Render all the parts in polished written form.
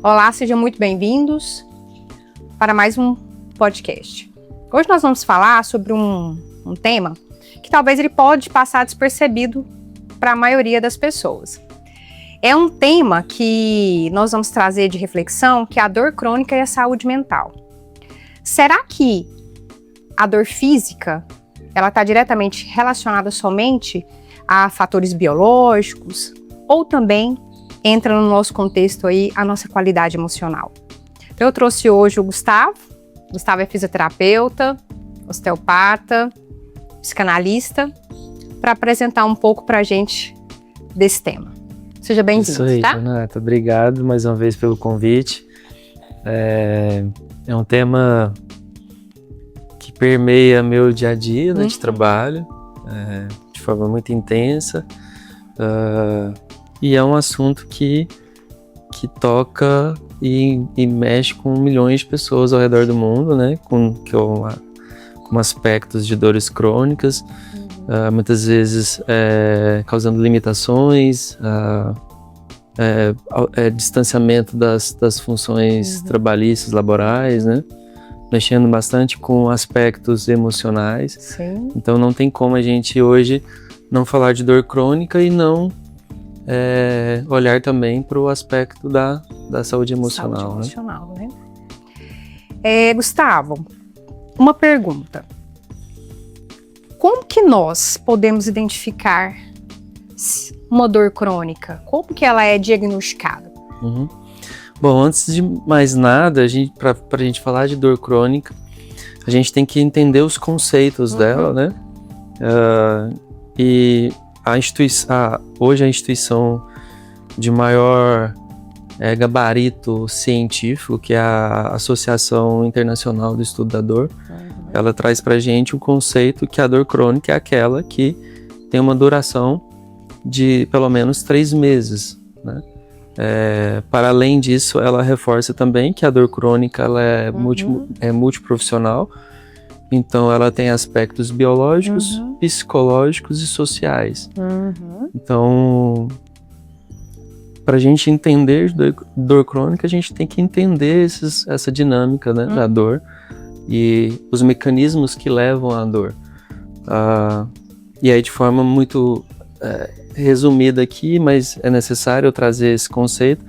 Olá, sejam muito bem-vindos para mais um podcast. Hoje nós vamos falar sobre um tema que talvez ele pode passar despercebido para a maioria das pessoas. É um tema que nós vamos trazer de reflexão, que é a dor crônica e a saúde mental. Será que a dor física ela está diretamente relacionada somente a fatores biológicos ou também entra no nosso contexto aí a nossa qualidade emocional? Então, eu trouxe hoje o Gustavo. Gustavo é fisioterapeuta, osteopata, psicanalista, para apresentar um pouco para a gente desse tema. Seja bem-vindo, Isso aí, tá? Renata, obrigado mais uma vez pelo convite. É um tema que permeia meu dia a dia, né, de trabalho, de forma muito intensa, e é um assunto que toca e mexe com milhões de pessoas ao redor do mundo, né, com aspectos de dores crônicas, muitas vezes causando limitações, distanciamento das funções trabalhistas, laborais, né? Mexendo bastante com aspectos emocionais. Sim. Então não tem como a gente hoje não falar de dor crônica e não olhar também para o aspecto da saúde emocional. Saúde emocional, né? Gustavo, uma pergunta. Como que nós podemos identificar uma dor crônica? Como que ela é diagnosticada? Bom, antes de mais nada, para a gente falar de dor crônica, a gente tem que entender os conceitos dela, né? E hoje a instituição de maior gabarito científico, que é a Associação Internacional do Estudo da Dor, ela traz para a gente um conceito que a dor crônica é aquela que tem uma duração de pelo menos 3 meses, né? Para além disso, ela reforça também que a dor crônica ela é multiprofissional, então ela tem aspectos biológicos, psicológicos e sociais. Então, para a gente entender dor crônica, a gente tem que entender essa dinâmica, né, da dor e os mecanismos que levam à dor. E aí, de forma muito resumida aqui, mas é necessário eu trazer esse conceito,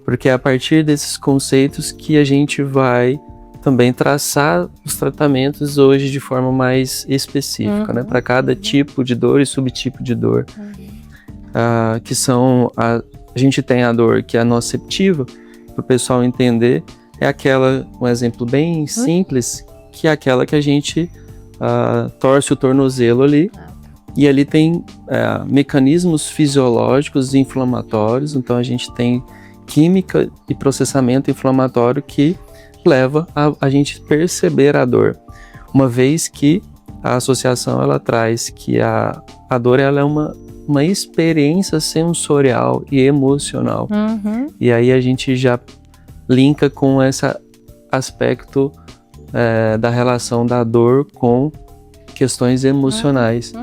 porque é a partir desses conceitos que a gente vai também traçar os tratamentos hoje de forma mais específica, né, para cada tipo de dor e subtipo de dor. Que são a gente tem a dor que é a nociceptiva, para o pessoal entender, é aquela, um exemplo bem simples, que é aquela que a gente torce o tornozelo ali, e ali tem mecanismos fisiológicos e inflamatórios, então a gente tem química e processamento inflamatório que leva a gente perceber a dor. Uma vez que a associação ela traz que a dor ela é uma experiência sensorial e emocional. E aí a gente já linka com esse aspecto da relação da dor com questões emocionais.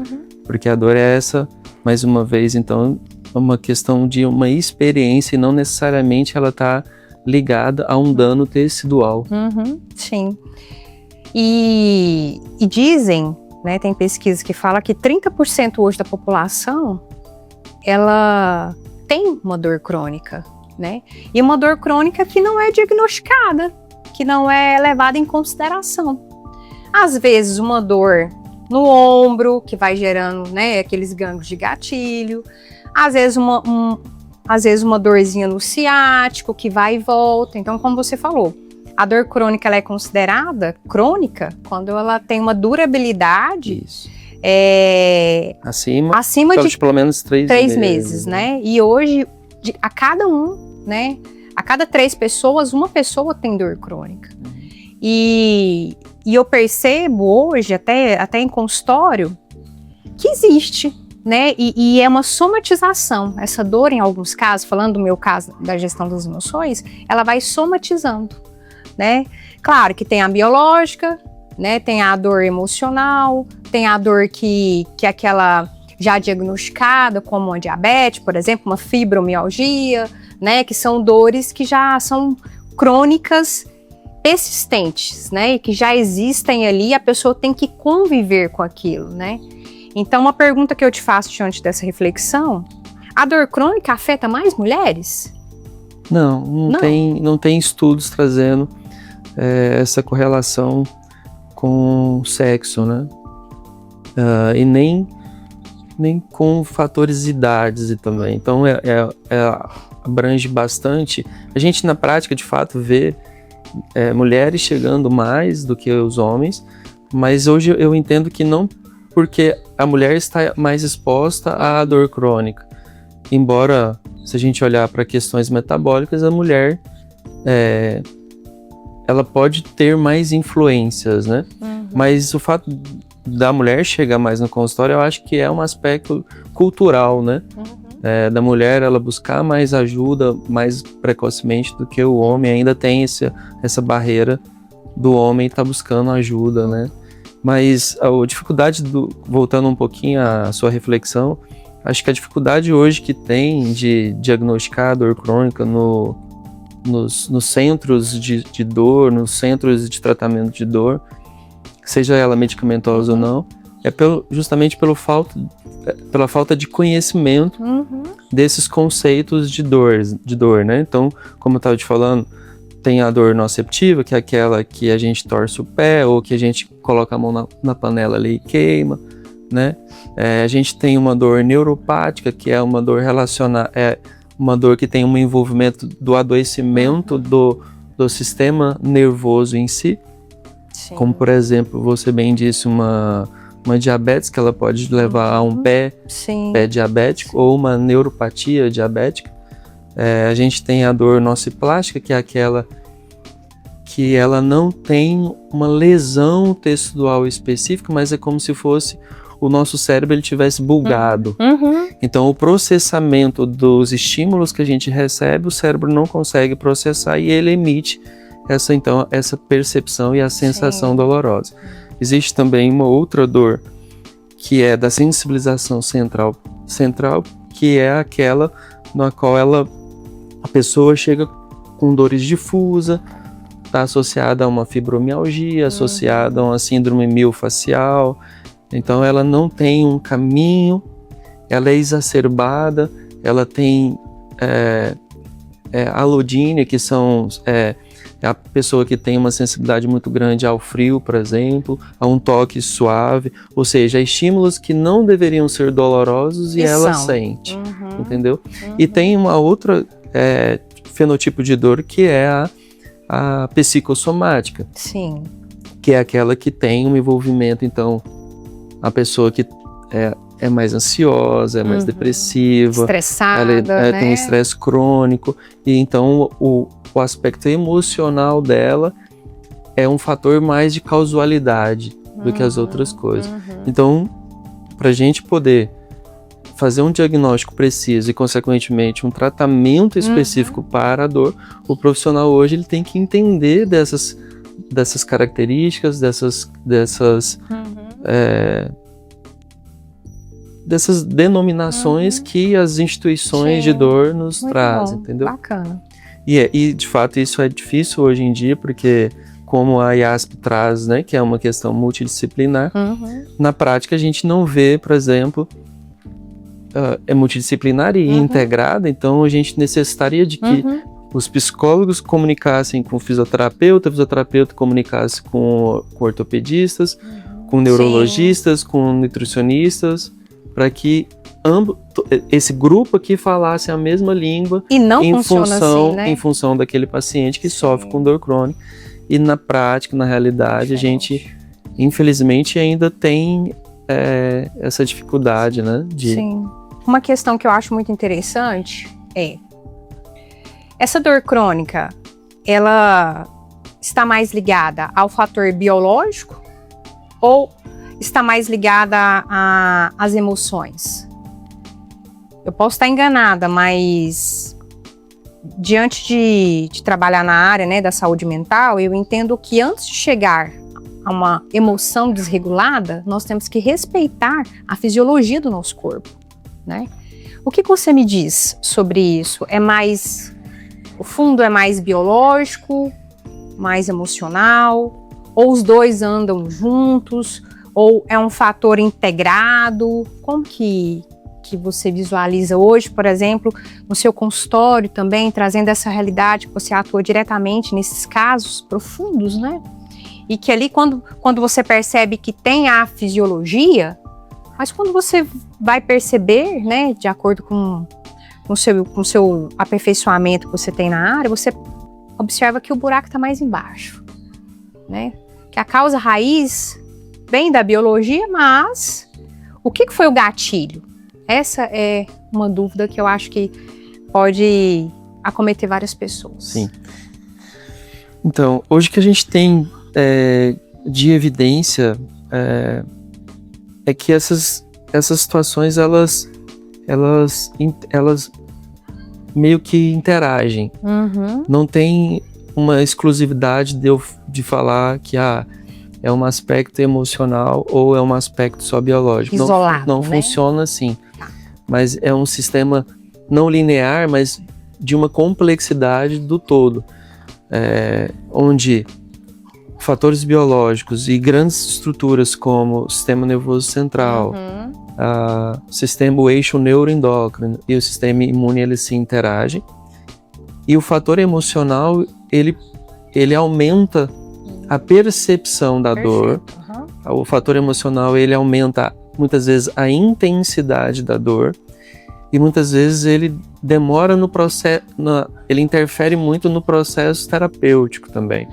Porque a dor é essa, mais uma vez, então, uma questão de uma experiência e não necessariamente ela está ligada a um dano tecidual. Sim. E dizem, né, tem pesquisas que falam que 30% hoje da população, ela tem uma dor crônica, né? E uma dor crônica que não é diagnosticada, que não é levada em consideração. Às vezes uma dor no ombro, que vai gerando, né, aqueles gânglios de gatilho. Às vezes uma dorzinha no ciático, que vai e volta. Então, como você falou, a dor crônica ela é considerada crônica quando ela tem uma durabilidade acima de pelo menos 3 meses, né? E hoje, a cada 3 pessoas, uma pessoa tem dor crônica. E eu percebo hoje, até em consultório, que existe, né? E é uma somatização. Essa dor, em alguns casos, falando do meu caso da gestão das emoções, ela vai somatizando, né? Claro que tem a biológica, né? Tem a dor emocional, tem a dor que é aquela já diagnosticada como uma diabetes, por exemplo, uma fibromialgia, né? Que são dores que já são crônicas, persistentes, né? E que já existem ali, a pessoa tem que conviver com aquilo, né? Então, uma pergunta que eu te faço diante dessa reflexão: a dor crônica afeta mais mulheres? Não tem estudos trazendo essa correlação com sexo, né? E nem com fatores de idades também. Então, abrange bastante. A gente, na prática, de fato, vê mulheres chegando mais do que os homens, mas hoje eu entendo que não porque a mulher está mais exposta à dor crônica. Embora, se a gente olhar para questões metabólicas, a mulher ela pode ter mais influências, né? Mas o fato da mulher chegar mais no consultório, eu acho que é um aspecto cultural, né? Da mulher, ela buscar mais ajuda mais precocemente do que o homem. Ainda tem essa barreira do homem estar buscando ajuda, né? Mas a dificuldade, voltando um pouquinho à sua reflexão, acho que a dificuldade hoje que tem de diagnosticar a dor crônica nos centros de dor, nos centros de tratamento de dor, seja ela medicamentosa ou não, justamente pela falta de conhecimento desses conceitos de dor, né? Então, como eu estava te falando, tem a dor nociceptiva, que é aquela que a gente torce o pé ou que a gente coloca a mão na panela ali e queima, né? A gente tem uma dor neuropática, que é uma dor uma dor que tem um envolvimento do adoecimento do sistema nervoso em si. Sim. Como, por exemplo, você bem disse, uma diabetes, que ela pode levar a um pé diabético, ou uma neuropatia diabética. A gente tem a dor nociplástica, que é aquela que ela não tem uma lesão tecidual específica, mas é como se fosse o nosso cérebro ele tivesse bugado. Então, o processamento dos estímulos que a gente recebe, o cérebro não consegue processar e ele emite essa percepção e a sensação dolorosa. Existe também uma outra dor, que é da sensibilização central, que é aquela na qual a pessoa chega com dores difusas, está associada a uma fibromialgia, associada a uma síndrome miofascial. Então, ela não tem um caminho, ela é exacerbada, ela tem alodínia, que são a pessoa que tem uma sensibilidade muito grande ao frio, por exemplo, a um toque suave, ou seja, estímulos que não deveriam ser dolorosos e ela sente, entendeu? E tem uma outra fenotipo de dor, que é a psicossomática. Sim. Que é aquela que tem um envolvimento, então, a pessoa que é mais ansiosa, é mais depressiva, estressada, ela tem estresse crônico, e então o aspecto emocional dela é um fator mais de causalidade do que as outras coisas. Então, para a gente poder fazer um diagnóstico preciso e, consequentemente, um tratamento específico para a dor, o profissional hoje ele tem que entender dessas características, dessas denominações que as instituições de dor nos trazem, entendeu? Bacana. E, de fato, isso é difícil hoje em dia, porque, como a IASP traz, né, que é uma questão multidisciplinar, na prática a gente não vê, por exemplo, é multidisciplinar e integrada, então a gente necessitaria de que os psicólogos comunicassem com o fisioterapeuta comunicasse com ortopedistas, com neurologistas, com nutricionistas, para que esse grupo aqui falasse a mesma língua e não funciona assim, né? Em função daquele paciente que sofre com dor crônica. E na prática, na realidade, a gente, infelizmente, ainda tem essa dificuldade, né? Sim. Uma questão que eu acho muito interessante é: essa dor crônica, ela está mais ligada ao fator biológico ou está mais ligada às emoções? Eu posso estar enganada, mas diante de trabalhar na área, né, da saúde mental, eu entendo que antes de chegar a uma emoção desregulada, nós temos que respeitar a fisiologia do nosso corpo, né? O que você me diz sobre isso? É mais O fundo é mais biológico, mais emocional, ou os dois andam juntos, ou é um fator integrado? Como que você visualiza hoje, por exemplo, no seu consultório também, trazendo essa realidade que você atua diretamente nesses casos profundos, né? E que ali, quando você percebe que tem a fisiologia, mas quando você vai perceber, né, de acordo com o seu aperfeiçoamento que você tem na área, você observa que o buraco está mais embaixo, né? Que a causa raiz vem da biologia, mas o que foi o gatilho? Essa é uma dúvida que eu acho que pode acometer várias pessoas. Sim. Então, hoje que a gente tem de evidência é que essas situações, elas meio que interagem. Não tem uma exclusividade de falar que é um aspecto emocional ou é um aspecto só biológico. Isolado, não né? funciona assim. Mas é um sistema não linear, mas de uma complexidade do todo. Onde fatores biológicos e grandes estruturas como o sistema nervoso central, o eixo neuroendócrino e o sistema imune, eles se interagem. E o fator emocional, ele aumenta a percepção da dor. O fator emocional, ele aumenta muitas vezes a intensidade da dor e muitas vezes ele demora no processo, ele interfere muito no processo terapêutico também.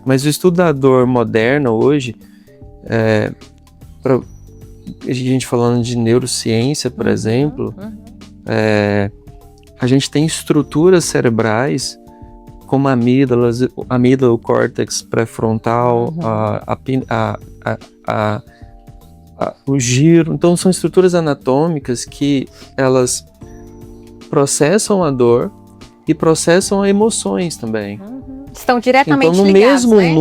Mas o estudo da dor moderna hoje, a gente falando de neurociência, por exemplo, a gente tem estruturas cerebrais como a amígdala, o córtex pré-frontal, o giro. Então são estruturas anatômicas que elas processam a dor e processam emoções também. Estão diretamente então, ligados, né?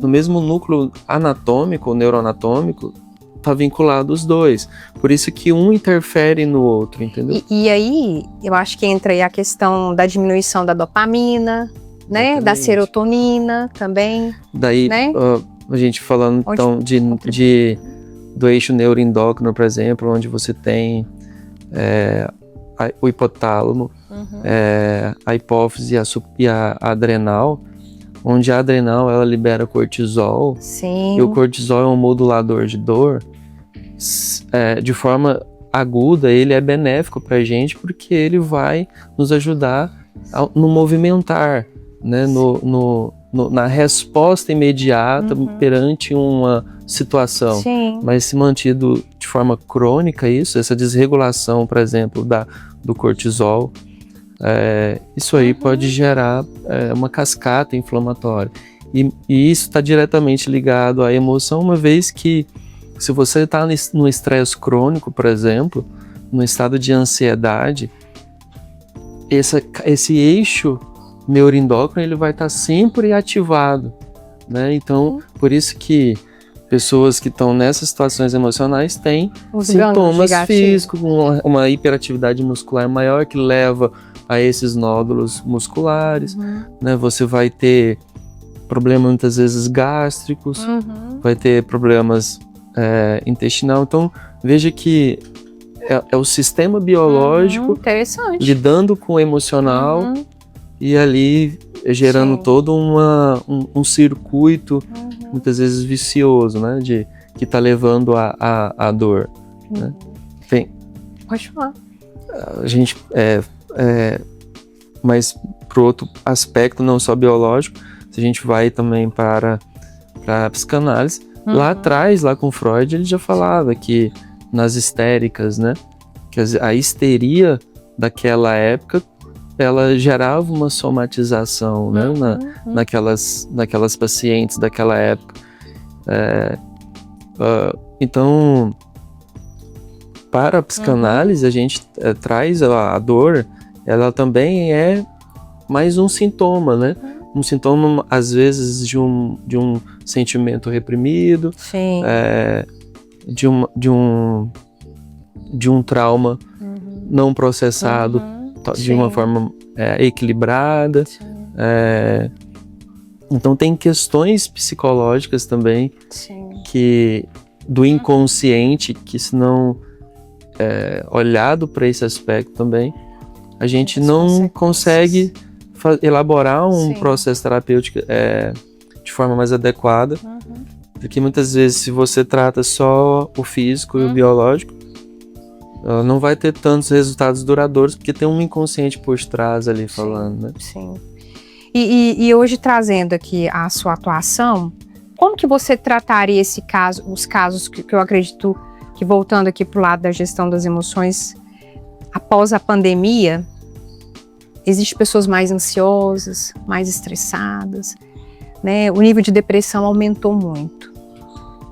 No mesmo núcleo anatômico, neuroanatômico, está vinculado os dois. Por isso que um interfere no outro, entendeu? E aí, eu acho que entra aí a questão da diminuição da dopamina, né? Exatamente. Da serotonina também. Daí, né? A gente falando então do eixo neuroendócrino, por exemplo, onde você tem o hipotálamo, a hipófise e a adrenal, onde a adrenal ela libera cortisol. Sim. E o cortisol é um modulador de dor. De forma aguda, ele é benéfico para a gente porque ele vai nos ajudar no movimentar, né? Na resposta imediata perante uma situação. Sim. Mas se mantido de forma crônica essa desregulação, por exemplo, do cortisol, isso aí pode gerar uma cascata inflamatória. E isso está diretamente ligado à emoção, uma vez que se você está no estresse crônico, por exemplo, no estado de ansiedade, esse eixo neuroendócrino ele vai estar sempre ativado, né? Então, por isso que pessoas que estão nessas situações emocionais têm sintomas físicos, uma hiperatividade muscular maior que leva a esses nódulos musculares, né? Você vai ter problemas muitas vezes gástricos, vai ter problemas intestinal. Então, veja que é o sistema biológico lidando com o emocional e ali gerando todo um circuito, muitas vezes vicioso, né? Que está levando a dor. Né? Pode falar. A gente, mas para outro aspecto, não só biológico, se a gente vai também para a psicanálise, lá atrás, lá com Freud, ele já falava que nas histéricas, né? Que a histeria daquela época, ela gerava uma somatização, né? Naquelas pacientes daquela época. Então, para a psicanálise, a gente traz a dor, ela também é mais um sintoma, né? Um sintoma, às vezes, de um sentimento reprimido, de um trauma não processado de uma forma equilibrada. Então tem questões psicológicas também do inconsciente que, se não olhado para esse aspecto também, a gente não consegue elaborar um processo terapêutico de forma mais adequada, porque muitas vezes, se você trata só o físico e o biológico, não vai ter tantos resultados duradouros, porque tem um inconsciente por trás ali falando, né? Sim. E hoje, trazendo aqui a sua atuação, como que você trataria os casos que eu acredito que, voltando aqui para o lado da gestão das emoções, após a pandemia, existem pessoas mais ansiosas, mais estressadas, né? O nível de depressão aumentou muito.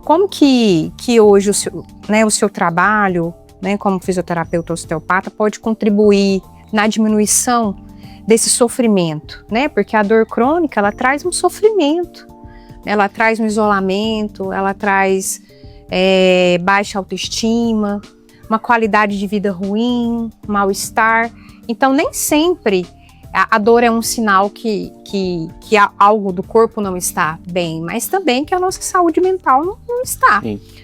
Como que hoje o seu trabalho, né, como fisioterapeuta osteopata, pode contribuir na diminuição desse sofrimento, né? Porque a dor crônica, ela traz um sofrimento, ela traz um isolamento, ela traz baixa autoestima, uma qualidade de vida ruim, mal-estar. Então, nem sempre a dor é um sinal que algo do corpo não está bem, mas também que a nossa saúde mental não está.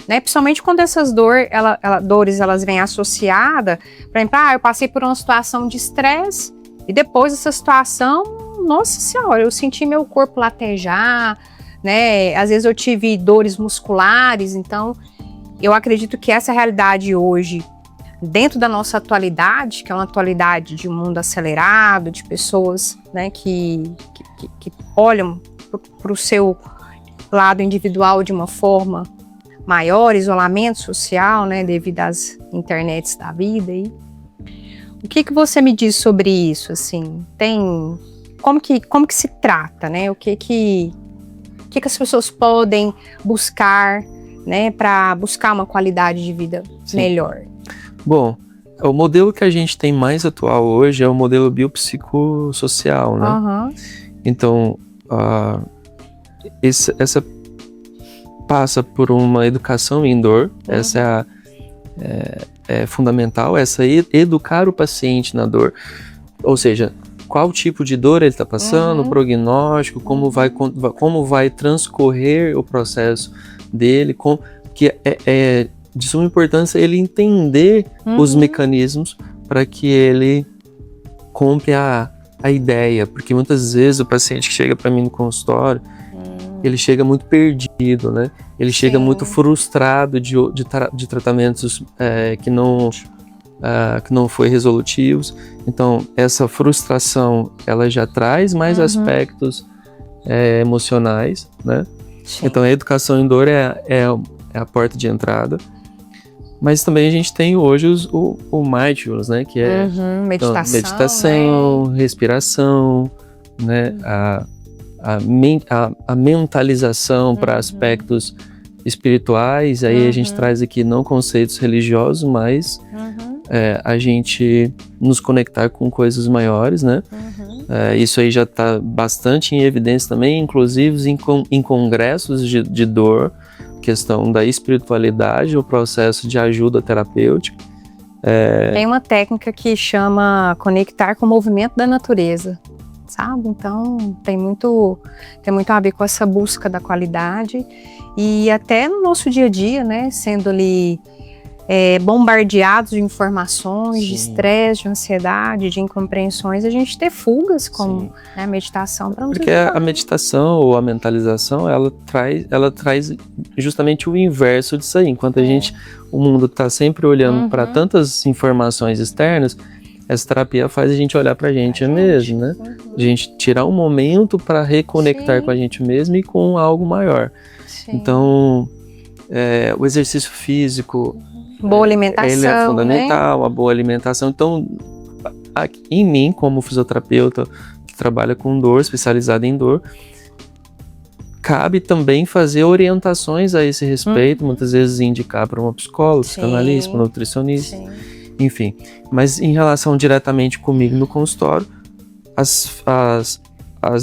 Né? Principalmente quando essas dores elas vêm associadas, por exemplo, eu passei por uma situação de estresse e depois dessa situação, nossa senhora, eu senti meu corpo latejar, né? Às vezes eu tive dores musculares. Então eu acredito que essa realidade hoje, dentro da nossa atualidade, que é uma atualidade de um mundo acelerado, de pessoas, né, que olham para o seu lado individual de uma forma maior, isolamento social, né, devido às internets da vida. E o que você me diz sobre isso? Assim, como que se trata, né? O que as pessoas podem buscar, né, para buscar uma qualidade de vida melhor? Bom, o modelo que a gente tem mais atual hoje é o modelo biopsicossocial, né? Então, essa passa por uma educação em dor, essa é fundamental, educar o paciente na dor, ou seja, qual tipo de dor ele está passando, o prognóstico, como vai transcorrer o processo dele, que é de suma importância ele entender os mecanismos para que ele compre a ideia, porque muitas vezes o paciente que chega para mim no consultório, ele chega muito perdido, né? Ele chega muito frustrado de tratamentos que não foi resolutivos. Então, essa frustração, ela já traz mais aspectos emocionais, né? Então, a educação em dor é a porta de entrada. Mas também a gente tem hoje o mindfulness, né? Que é meditação, né? Respiração, né? A mentalização para aspectos espirituais. Aí a gente traz aqui não conceitos religiosos, mas a gente nos conectar com coisas maiores, né? Isso aí já está bastante em evidência também, inclusive em congressos de dor, questão da espiritualidade, o processo de ajuda terapêutica. Tem uma técnica que chama conectar com o movimento da natureza, sabe? Então tem muito a ver com essa busca da qualidade, e até no nosso dia a dia, né, sendo ali bombardeados de informações, de estresse, de ansiedade, de incompreensões, a gente ter fugas como a meditação para Porque a meditação ou a mentalização, ela traz justamente o inverso disso aí. Enquanto o mundo está sempre olhando para tantas informações externas, essa terapia faz a gente olhar para a gente mesmo, né? A gente tirar um momento para reconectar com a gente mesmo e com algo maior. Então, o exercício físico, boa alimentação, ele é fundamental, né? A boa alimentação. Então, em mim, como fisioterapeuta que trabalha com dor, especializado em dor, cabe também fazer orientações a esse respeito, muitas vezes indicar para uma psicóloga, psicanalista, uma nutricionista, enfim. Mas em relação diretamente comigo no consultório, as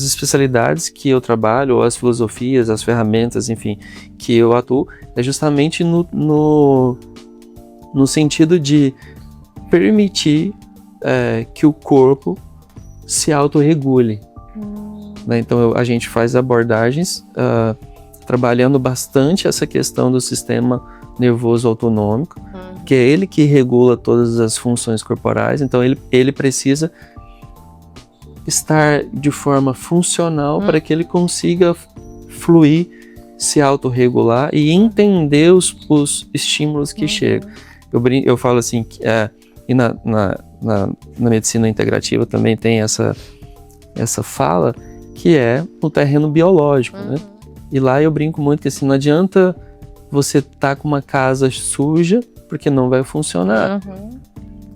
especialidades que eu trabalho, ou as filosofias, as ferramentas, enfim, que eu atuo, é justamente no sentido de permitir que o corpo se autorregule. Né? Então a gente faz abordagens trabalhando bastante essa questão do sistema nervoso autonômico, que é ele que regula todas as funções corporais, então ele precisa estar de forma funcional para que ele consiga fluir, se autorregular e entender os estímulos que chegam. Eu falo assim, e na medicina integrativa também tem essa fala, que é o terreno biológico, né? E lá eu brinco muito que assim, não adianta você estar com uma casa suja, porque não vai funcionar.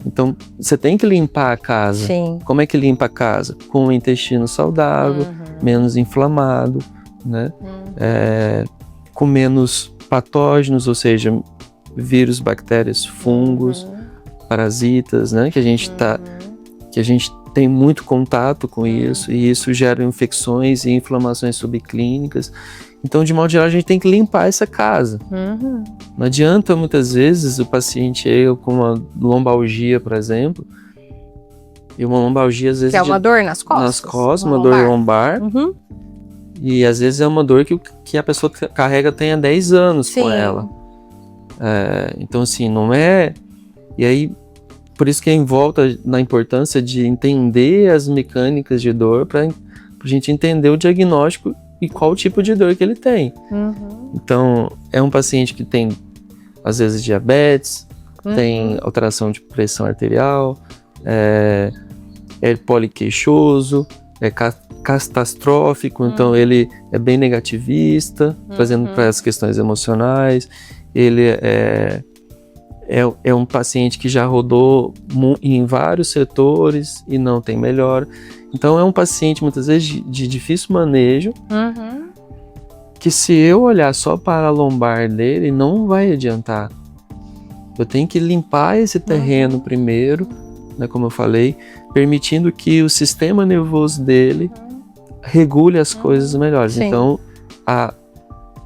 Então, você tem que limpar a casa. Sim. Como é que limpa a casa? Com o intestino saudável, menos inflamado, né? Com menos patógenos, ou seja, vírus, bactérias, fungos, parasitas, né? Que a gente tem muito contato com isso, e isso gera infecções e inflamações subclínicas. Então, de modo geral, a gente tem que limpar essa casa. Não adianta, muitas vezes, o paciente chega com uma lombalgia, por exemplo, e uma lombalgia, às vezes... Que é uma dor nas costas? Nas costas, uma dor lombar. E, às vezes, é uma dor que a pessoa carrega tem há 10 anos com ela. Então, assim, não é... E aí, por isso que é volta na importância de entender as mecânicas de dor para a gente entender o diagnóstico e qual tipo de dor que ele tem. Então, é um paciente que tem, às vezes, diabetes, tem alteração de pressão arterial, é poliqueixoso, é catastrófico, então ele é bem negativista, trazendo para as questões emocionais, ele é um paciente que já rodou em vários setores e não tem melhora. Então é um paciente muitas vezes de difícil manejo, que se eu olhar só para a lombar dele, não vai adiantar. Eu tenho que limpar esse terreno primeiro, né, como eu falei, permitindo que o sistema nervoso dele regule as coisas melhores. Sim. Então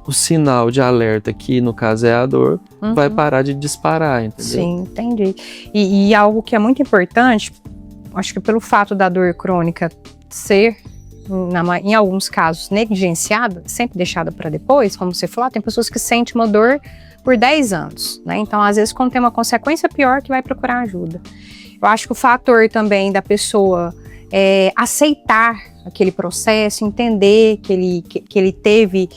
o sinal de alerta, que no caso é a dor, vai parar de disparar, entendeu? Sim, entendi. E algo que é muito importante, acho que pelo fato da dor crônica ser, em alguns casos, negligenciada, sempre deixada para depois, como você falou, tem pessoas que sentem uma dor por 10 anos, né? Então, às vezes, quando tem uma consequência pior, que vai procurar ajuda. Eu acho que o fator também da pessoa aceitar aquele processo, entender que ele teve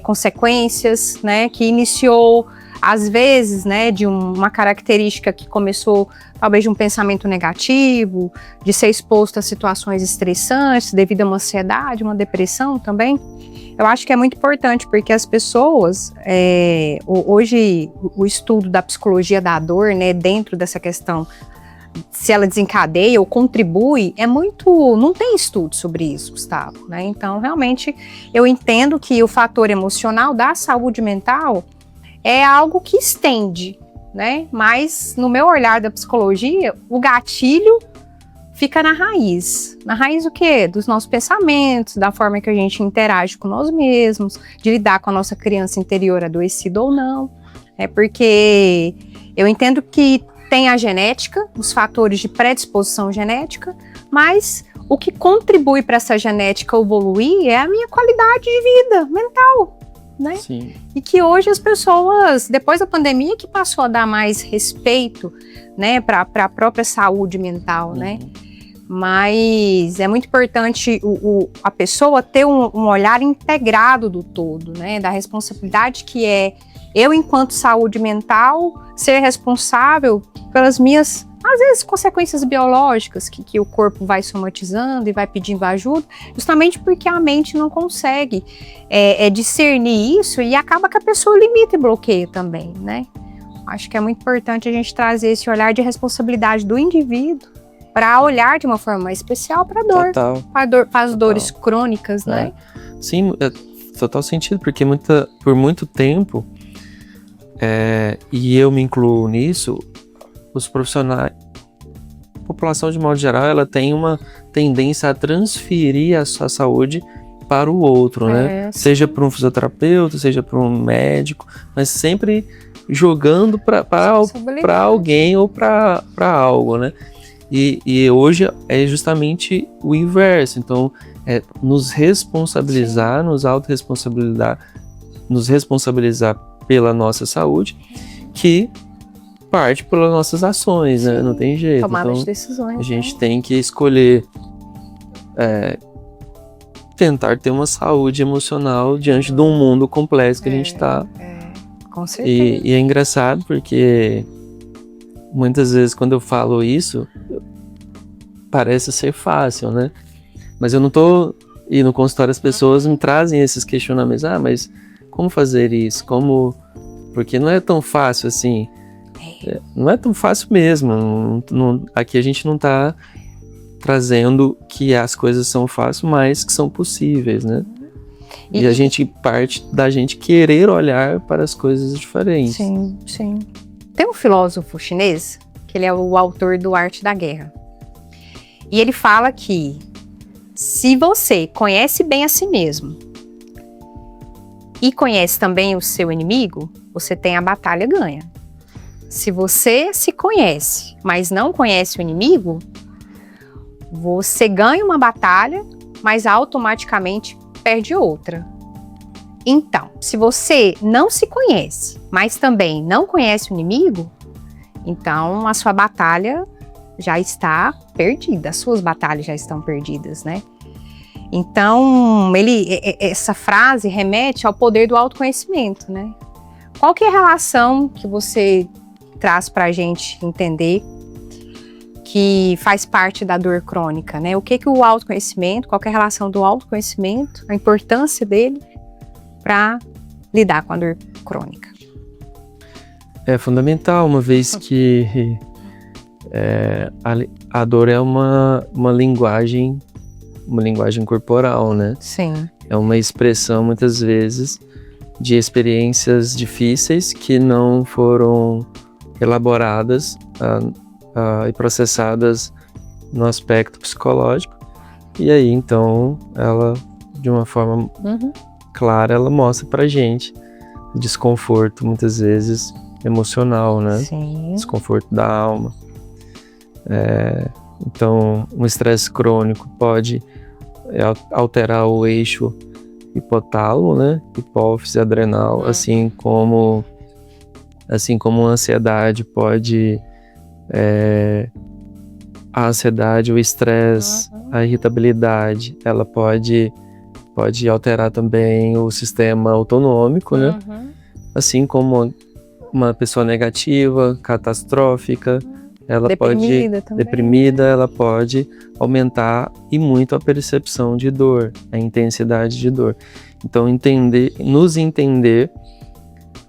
consequências, né? Que iniciou, às vezes, né, de uma característica que começou talvez de um pensamento negativo, de ser exposto a situações estressantes devido a uma ansiedade, uma depressão também. Eu acho que é muito importante, porque as pessoas, hoje o estudo da psicologia da dor, né, dentro dessa questão, se ela desencadeia ou contribui, não tem estudo sobre isso, Gustavo, né? Então, realmente, eu entendo que o fator emocional da saúde mental é algo que estende, né? Mas, no meu olhar da psicologia, o gatilho fica na raiz. Na raiz o quê? Dos nossos pensamentos, da forma que a gente interage com nós mesmos, de lidar com a nossa criança interior adoecida ou não. Porque eu entendo que tem a genética, os fatores de predisposição genética, mas o que contribui para essa genética evoluir é a minha qualidade de vida mental, né? Sim. E que hoje as pessoas, depois da pandemia, que passou a dar mais respeito, né, para a própria saúde mental, né? Mas é muito importante a pessoa ter um olhar integrado do todo, né? Da responsabilidade que é eu, enquanto saúde mental, ser responsável pelas minhas, às vezes, consequências biológicas que o corpo vai somatizando e vai pedindo ajuda, justamente porque a mente não consegue discernir isso, e acaba que a pessoa limita e bloqueia também, né? Acho que é muito importante a gente trazer esse olhar de responsabilidade do indivíduo para olhar de uma forma mais especial para a dor, para as dores crônicas, né? Sim, total sentido, porque por muito tempo, e eu me incluo nisso, os profissionais, a população de modo geral, ela tem uma tendência a transferir a sua saúde para o outro, né? Seja para um fisioterapeuta, seja para um médico, mas sempre jogando para alguém ou para algo, né? E hoje é justamente o inverso. Então, é nos responsabilizar, nos autorresponsabilizar, nos responsabilizar pela nossa saúde, que parte pelas nossas ações, né? Não tem jeito. Tomada então, de decisões. a gente tem que escolher tentar ter uma saúde emocional diante de um mundo complexo que a gente está. Com certeza. E é engraçado porque muitas vezes quando eu falo isso, parece ser fácil, né? Mas eu não tô... E no consultório as pessoas me trazem esses questionamentos. Mas como fazer isso? Porque não é tão fácil assim. Não é tão fácil mesmo. Aqui a gente não tá trazendo que as coisas são fáceis, mas que são possíveis, né? E a gente parte da gente querer olhar para as coisas diferentes. Sim, sim. Tem um filósofo chinês, que ele é o autor do Arte da Guerra. E ele fala que se você conhece bem a si mesmo e conhece também o seu inimigo, você tem a batalha ganha. Se você se conhece, mas não conhece o inimigo, você ganha uma batalha, mas automaticamente perde outra. Então, se você não se conhece, mas também não conhece o inimigo, então a sua batalha já está perdida, as suas batalhas já estão perdidas, né? Então, essa frase remete ao poder do autoconhecimento, né? Qual que é a relação que você traz para a gente entender que faz parte da dor crônica, né? O que o autoconhecimento, qual que é a relação do autoconhecimento, a importância dele para lidar com a dor crônica? É fundamental, uma vez que a dor é uma linguagem corporal, né? Sim. É uma expressão, muitas vezes, de experiências difíceis que não foram elaboradas e processadas no aspecto psicológico. E aí, então, ela, de uma forma clara, ela mostra pra gente desconforto, muitas vezes, emocional, né? Sim. Desconforto da alma. Então, um estresse crônico pode alterar o eixo hipotálamo, né? Hipófise adrenal, assim como a ansiedade pode... a ansiedade, o estresse, a irritabilidade, ela pode alterar também o sistema autonômico, né? Assim como uma pessoa negativa, catastrófica, ela deprimida, ela pode aumentar e muito a percepção de dor, a intensidade de dor. Então, nos entender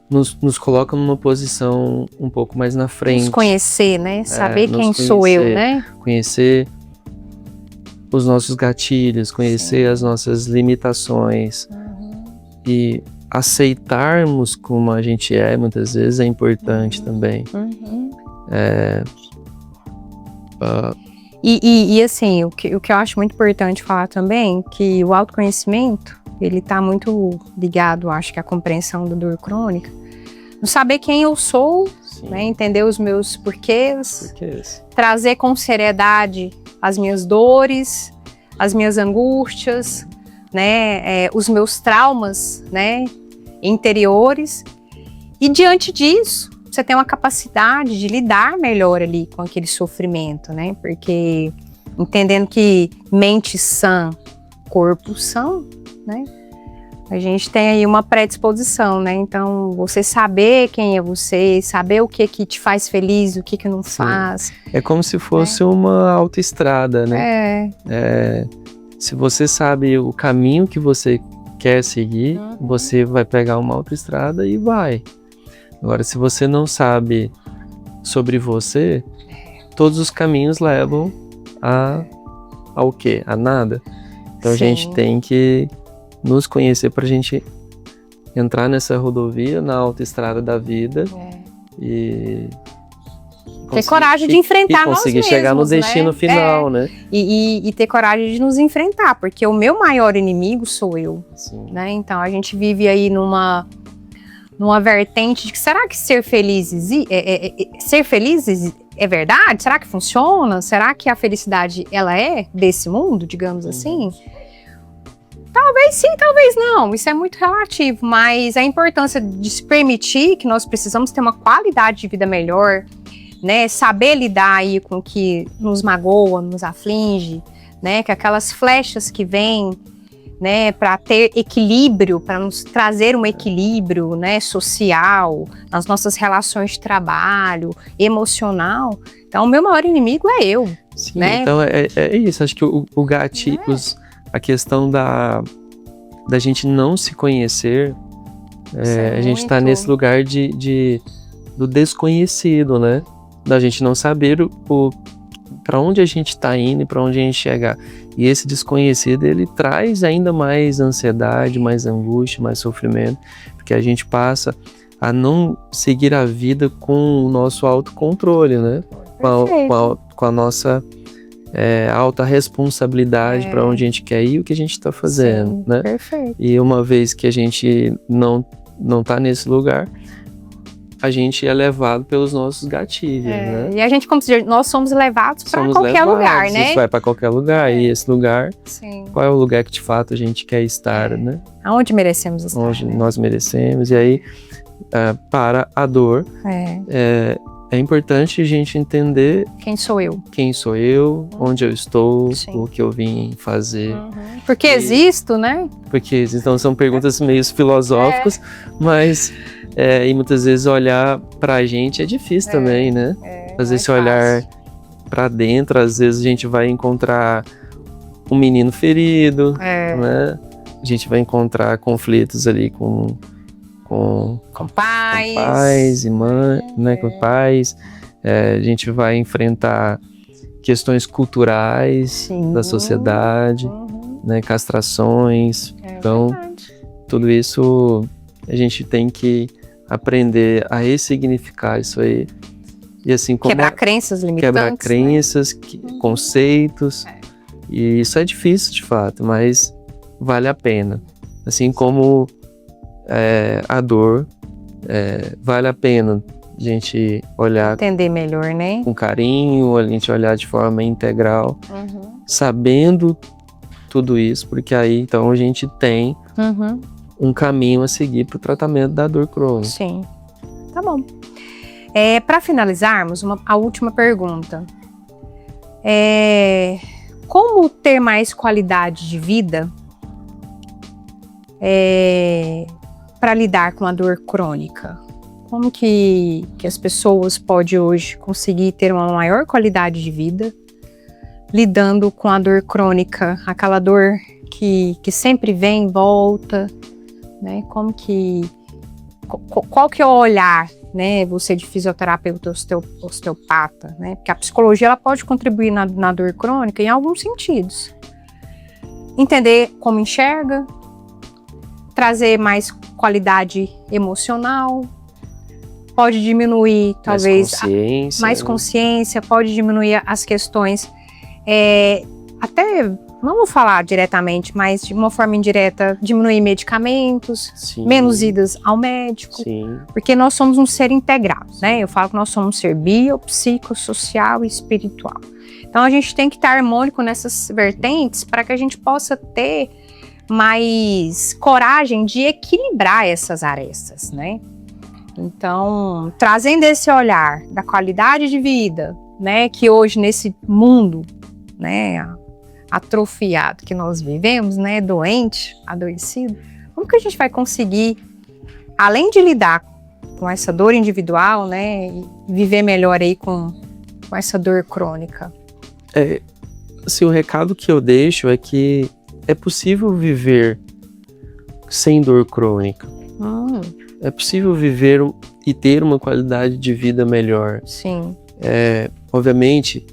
nos coloca numa posição um pouco mais na frente. Nos conhecer, né? Saber quem sou eu, né? Conhecer os nossos gatilhos, conhecer as nossas limitações. E aceitarmos como a gente é, muitas vezes, é importante também. E assim, o que eu acho muito importante falar também, que o autoconhecimento, ele tá muito ligado, acho que à compreensão da dor crônica, no saber quem eu sou, né, entender os meus porquês, trazer com seriedade as minhas dores, as minhas angústias, né, os meus traumas, né, interiores, e diante disso, você tem uma capacidade de lidar melhor ali com aquele sofrimento, né, porque entendendo que mente sã, corpo são, né, a gente tem aí uma predisposição, né? Então, você saber quem é você, saber o que te faz feliz, o que não faz. É como se fosse uma autoestrada, né? Se você sabe o caminho que você quer seguir, você vai pegar uma autoestrada e vai. Agora, se você não sabe sobre você, todos os caminhos levam ao quê? A nada. Então, a gente tem que nos conhecer para a gente entrar nessa rodovia, na autoestrada da vida e ter coragem de enfrentar nós mesmos, conseguir chegar no destino final, né? E ter coragem de nos enfrentar, porque o meu maior inimigo sou eu, né? Então a gente vive aí numa vertente de que será que ser feliz é verdade? Será que funciona? Será que a felicidade, ela é desse mundo, digamos assim? Talvez sim, talvez não. Isso é muito relativo, mas a importância de se permitir que nós precisamos ter uma qualidade de vida melhor, né? Saber lidar aí com o que nos magoa, nos aflige, né? Que aquelas flechas que vêm, né, para ter equilíbrio, para nos trazer um equilíbrio, né, social, nas nossas relações de trabalho, emocional. Então, o meu maior inimigo é eu. Sim, né? então é isso. Acho que o gatilho, a questão da gente não se conhecer, a gente tá nesse lugar do desconhecido, né? Da gente não saber para onde a gente está indo e para onde a gente chegar. E esse desconhecido, ele traz ainda mais ansiedade, mais angústia, mais sofrimento, porque a gente passa a não seguir a vida com o nosso autocontrole, né? Com a nossa alta responsabilidade para onde a gente quer ir e o que a gente está fazendo, Sim, né? Perfeito. E uma vez que a gente não está nesse lugar, a gente é levado pelos nossos gatilhos, né? E a gente, como se diz, nós somos levados para qualquer lugar, né? Isso vai para qualquer lugar. E esse lugar, Sim. qual é o lugar que de fato a gente quer estar, né? Aonde merecemos estar, Onde né? nós merecemos. E aí, para a dor, é importante a gente entender quem sou eu, onde eu estou, Sim. o que eu vim fazer. Porque existo, né? Porque então são perguntas meio filosóficas, mas e muitas vezes olhar pra gente é difícil também, né? Fazer esse olhar pra dentro, às vezes a gente vai encontrar um menino ferido, né? A gente vai encontrar conflitos ali com pais e mães, né? Com pais. A gente vai enfrentar questões culturais da sociedade, né? Castrações. Então, tudo isso a gente tem que aprender a ressignificar isso aí. E assim, quebrar crenças limitantes. Quebrar crenças, conceitos. E isso é difícil, de fato, mas vale a pena. Assim como a dor, vale a pena a gente olhar... Entender melhor, né? Com carinho, a gente olhar de forma integral, sabendo tudo isso, porque aí, então, a gente tem um caminho a seguir para o tratamento da dor crônica. Sim, tá bom. Para finalizarmos, a última pergunta. Como ter mais qualidade de vida para lidar com a dor crônica? Como que as pessoas podem hoje conseguir ter uma maior qualidade de vida lidando com a dor crônica, aquela dor que sempre vem e volta, né? Qual que é o olhar, né? Você de fisioterapeuta, osteopata, né? Porque a psicologia ela pode contribuir na dor crônica em alguns sentidos. Entender como enxerga, trazer mais qualidade emocional, pode diminuir talvez mais consciência, pode diminuir as questões, até não vou falar diretamente, mas de uma forma indireta, diminuir medicamentos, menos idas ao médico, porque nós somos um ser integrado, né? Eu falo que nós somos um ser biopsicossocial e espiritual. Então a gente tem que estar harmônico nessas vertentes para que a gente possa ter mais coragem de equilibrar essas arestas, né? Então, trazendo esse olhar da qualidade de vida, né, que hoje nesse mundo, né, atrofiado que nós vivemos, né, doente, adoecido, como que a gente vai conseguir, além de lidar com essa dor individual, né, e viver melhor aí com essa dor crônica? Assim, o recado que eu deixo é que é possível viver sem dor crônica. É possível viver e ter uma qualidade de vida melhor. Sim. Obviamente,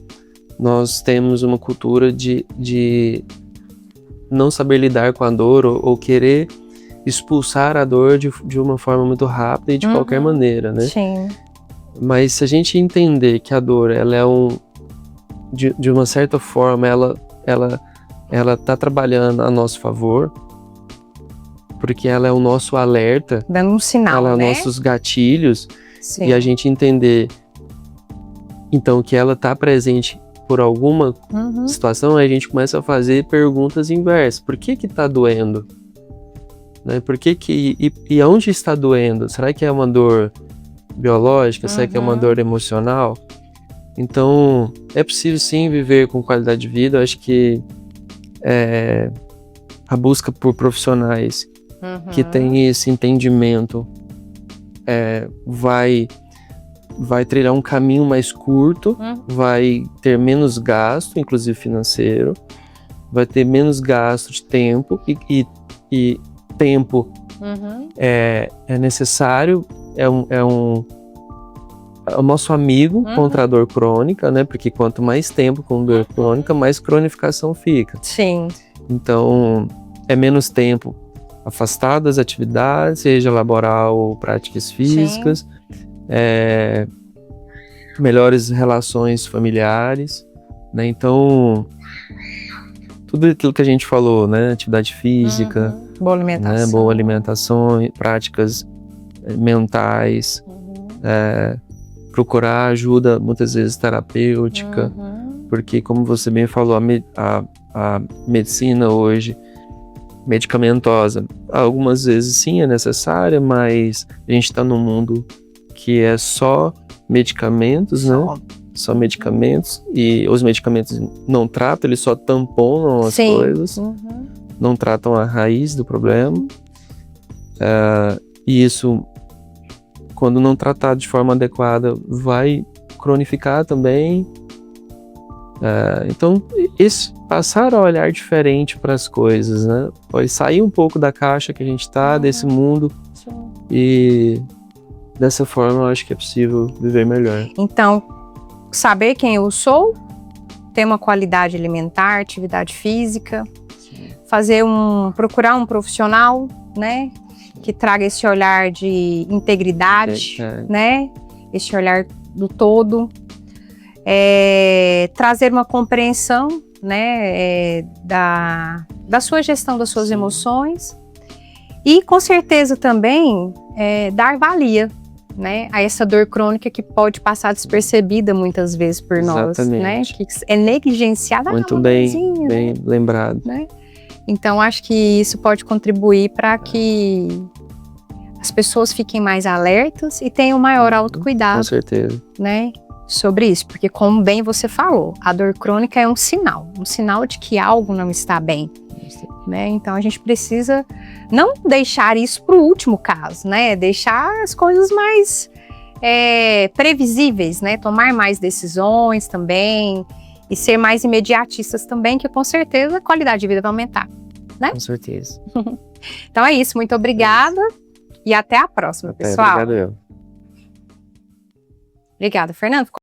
nós temos uma cultura de não saber lidar com a dor ou querer expulsar a dor de uma forma muito rápida e de qualquer maneira, né? Sim. Mas se a gente entender que a dor, ela é de uma certa forma, ela tá trabalhando a nosso favor, porque ela é o nosso alerta. Dando um sinal, ela né? Nossos gatilhos. Sim. E a gente entender Então, que ela está presente por alguma situação, aí a gente começa a fazer perguntas inversas. Por que está doendo? Né? Por que e onde está doendo? Será que é uma dor biológica? Será que é uma dor emocional? Então, é possível sim viver com qualidade de vida. Eu acho que a busca por profissionais que têm esse entendimento vai trilhar um caminho mais curto, vai ter menos gasto, inclusive financeiro, vai ter menos gasto de tempo e tempo é necessário, é o nosso amigo contra a dor crônica, né? Porque quanto mais tempo com dor crônica, mais cronificação fica. Sim. Então, é menos tempo afastado das atividades, seja laboral ou práticas físicas, melhores relações familiares, né? Então, tudo aquilo que a gente falou, né? Atividade física, boa alimentação, né? Boa alimentação, práticas mentais, procurar ajuda, muitas vezes terapêutica, porque, como você bem falou, a medicina hoje medicamentosa, algumas vezes sim é necessária, mas a gente está num mundo que é só medicamentos, né? Só medicamentos, e os medicamentos não tratam, eles só tamponam as coisas, não tratam a raiz do problema. E isso, quando não tratado de forma adequada, vai cronificar também. Então, passar a olhar diferente para as coisas, né? Pode sair um pouco da caixa que a gente está, desse mundo, e dessa forma eu acho que é possível viver melhor. Então, saber quem eu sou, ter uma qualidade alimentar, atividade física, procurar um profissional, né? Que traga esse olhar de integridade, né? Esse olhar do todo. Trazer uma compreensão, né, da sua gestão das suas emoções e, com certeza, também dar valia, né, a essa dor crônica que pode passar despercebida muitas vezes por nós, né, que é negligenciada. Muito bem lembrado. Né? Então, acho que isso pode contribuir para que as pessoas fiquem mais alertas e tenham maior autocuidado. Com certeza. Né? Sobre isso, porque, como bem você falou, a dor crônica é um sinal de que algo não está bem, né? Então a gente precisa não deixar isso para o último caso, né? Deixar as coisas mais previsíveis, né? Tomar mais decisões também e ser mais imediatistas também, que com certeza a qualidade de vida vai aumentar, né? Com certeza. Então é isso, muito obrigada e até a próxima, pessoal. Obrigado eu. Obrigada, Fernando.